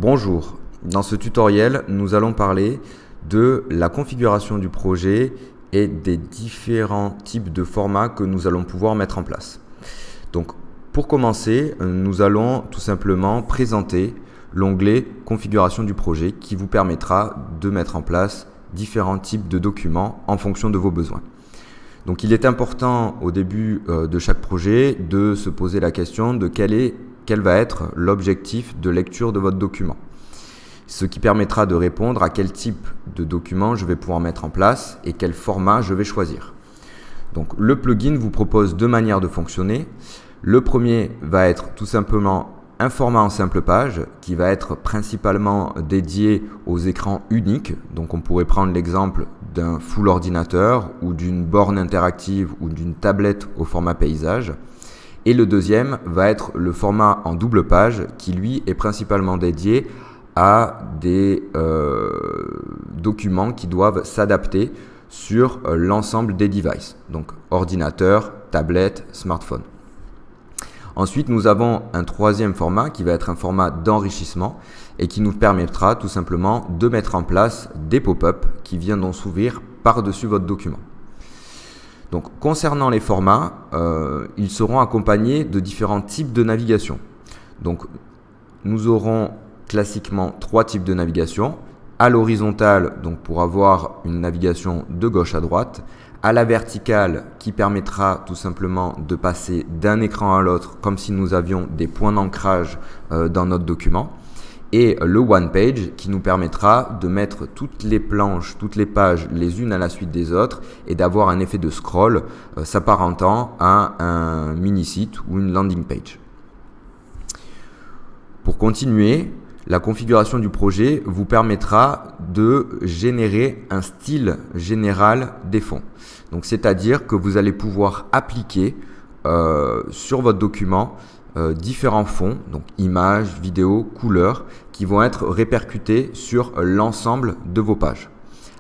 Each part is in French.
Bonjour, dans ce tutoriel, nous allons parler de la configuration du projet et des différents types de formats que nous allons pouvoir mettre en place. Donc, pour commencer, nous allons tout simplement présenter l'onglet configuration du projet qui vous permettra de mettre en place différents types de documents en fonction de vos besoins. Donc, il est important au début de chaque projet de se poser la question de quel va être l'objectif de lecture de votre document. Ce qui permettra de répondre à quel type de document je vais pouvoir mettre en place et quel format je vais choisir. Donc le plugin vous propose deux manières de fonctionner. Le premier va être tout simplement un format en simple page qui va être principalement dédié aux écrans uniques. Donc on pourrait prendre l'exemple d'un full ordinateur ou d'une borne interactive ou d'une tablette au format paysage. Et le deuxième va être le format en double page qui lui est principalement dédié à des documents qui doivent s'adapter sur l'ensemble des devices, donc ordinateur, tablette, smartphone. Ensuite, nous avons un troisième format qui va être un format d'enrichissement et qui nous permettra tout simplement de mettre en place des pop-up qui viendront s'ouvrir par-dessus votre document. Donc, concernant les formats, ils seront accompagnés de différents types de navigation. Donc, nous aurons classiquement trois types de navigation. À l'horizontale, donc pour avoir une navigation de gauche à droite. À la verticale, qui permettra tout simplement de passer d'un écran à l'autre, comme si nous avions des points d'ancrage dans notre document. Et le One Page qui nous permettra de mettre toutes les planches, toutes les pages les unes à la suite des autres et d'avoir un effet de scroll s'apparentant à un mini-site ou une landing page. Pour continuer, la configuration du projet vous permettra de générer un style général des fonds. Donc, c'est-à-dire que vous allez pouvoir appliquer sur votre document différents fonds, donc images, vidéos, couleurs, qui vont être répercutés sur l'ensemble de vos pages.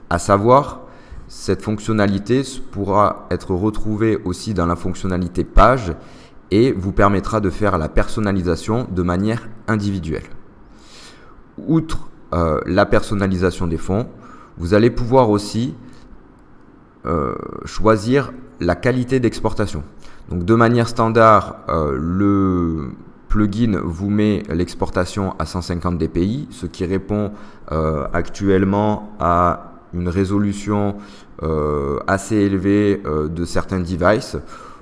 À savoir, cette fonctionnalité pourra être retrouvée aussi dans la fonctionnalité page et vous permettra de faire la personnalisation de manière individuelle. Outre la personnalisation des fonds, vous allez pouvoir aussi choisir la qualité d'exportation. Donc de manière standard, le plugin vous met l'exportation à 150 dpi, ce qui répond actuellement à une résolution assez élevée de certains devices.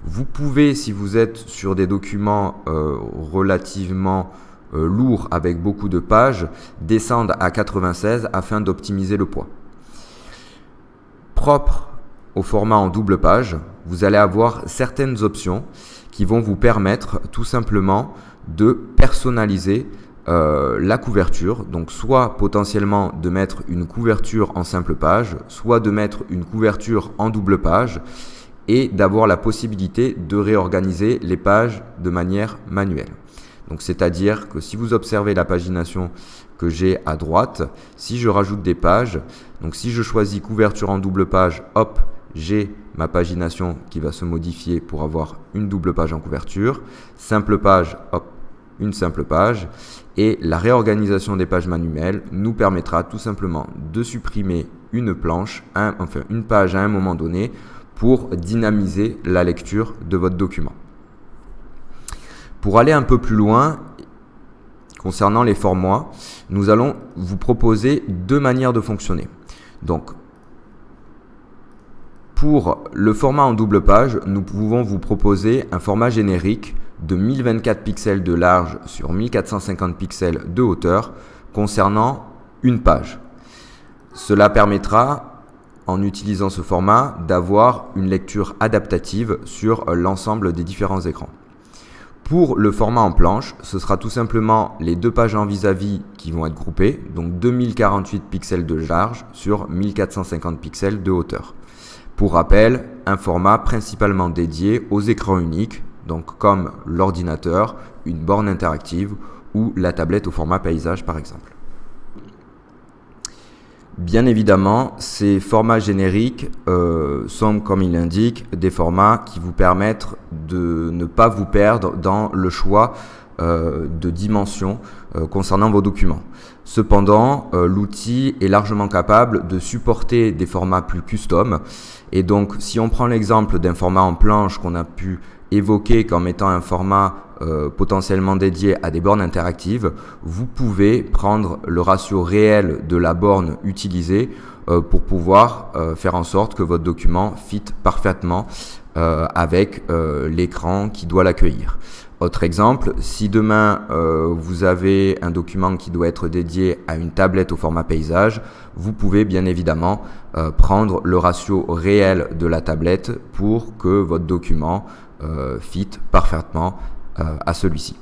Vous pouvez, si vous êtes sur des documents relativement lourds avec beaucoup de pages, descendre à 96 afin d'optimiser le poids. Propre au format en double page, vous allez avoir certaines options qui vont vous permettre tout simplement de personnaliser la couverture. Donc soit potentiellement de mettre une couverture en simple page, soit de mettre une couverture en double page et d'avoir la possibilité de réorganiser les pages de manière manuelle. Donc c'est-à-dire que si vous observez la pagination que j'ai à droite, si je rajoute des pages, donc si je choisis couverture en double page, hop, j'ai ma pagination qui va se modifier pour avoir une double page en couverture. Simple page, hop, une simple page. Et la réorganisation des pages manuelles nous permettra tout simplement de supprimer une planche, une page à un moment donné pour dynamiser la lecture de votre document. Pour aller un peu plus loin, concernant les formats, nous allons vous proposer deux manières de fonctionner. Donc, pour le format en double page, nous pouvons vous proposer un format générique de 1024 pixels de large sur 1450 pixels de hauteur concernant une page. Cela permettra, en utilisant ce format, d'avoir une lecture adaptative sur l'ensemble des différents écrans. Pour le format en planche, ce sera tout simplement les deux pages en vis-à-vis qui vont être groupées, donc 2048 pixels de large sur 1450 pixels de hauteur. Pour rappel, un format principalement dédié aux écrans uniques, donc comme l'ordinateur, une borne interactive ou la tablette au format paysage par exemple. Bien évidemment, ces formats génériques sont, comme il l'indique, des formats qui vous permettent de ne pas vous perdre dans le choix de dimensions concernant vos documents. Cependant, l'outil est largement capable de supporter des formats plus custom. Et donc, si on prend l'exemple d'un format en planche qu'on a pu évoquer comme étant un format potentiellement dédié à des bornes interactives, vous pouvez prendre le ratio réel de la borne utilisée pour pouvoir faire en sorte que votre document fit parfaitement avec l'écran qui doit l'accueillir. Autre exemple, si demain vous avez un document qui doit être dédié à une tablette au format paysage, vous pouvez bien évidemment prendre le ratio réel de la tablette pour que votre document fit parfaitement à celui-ci.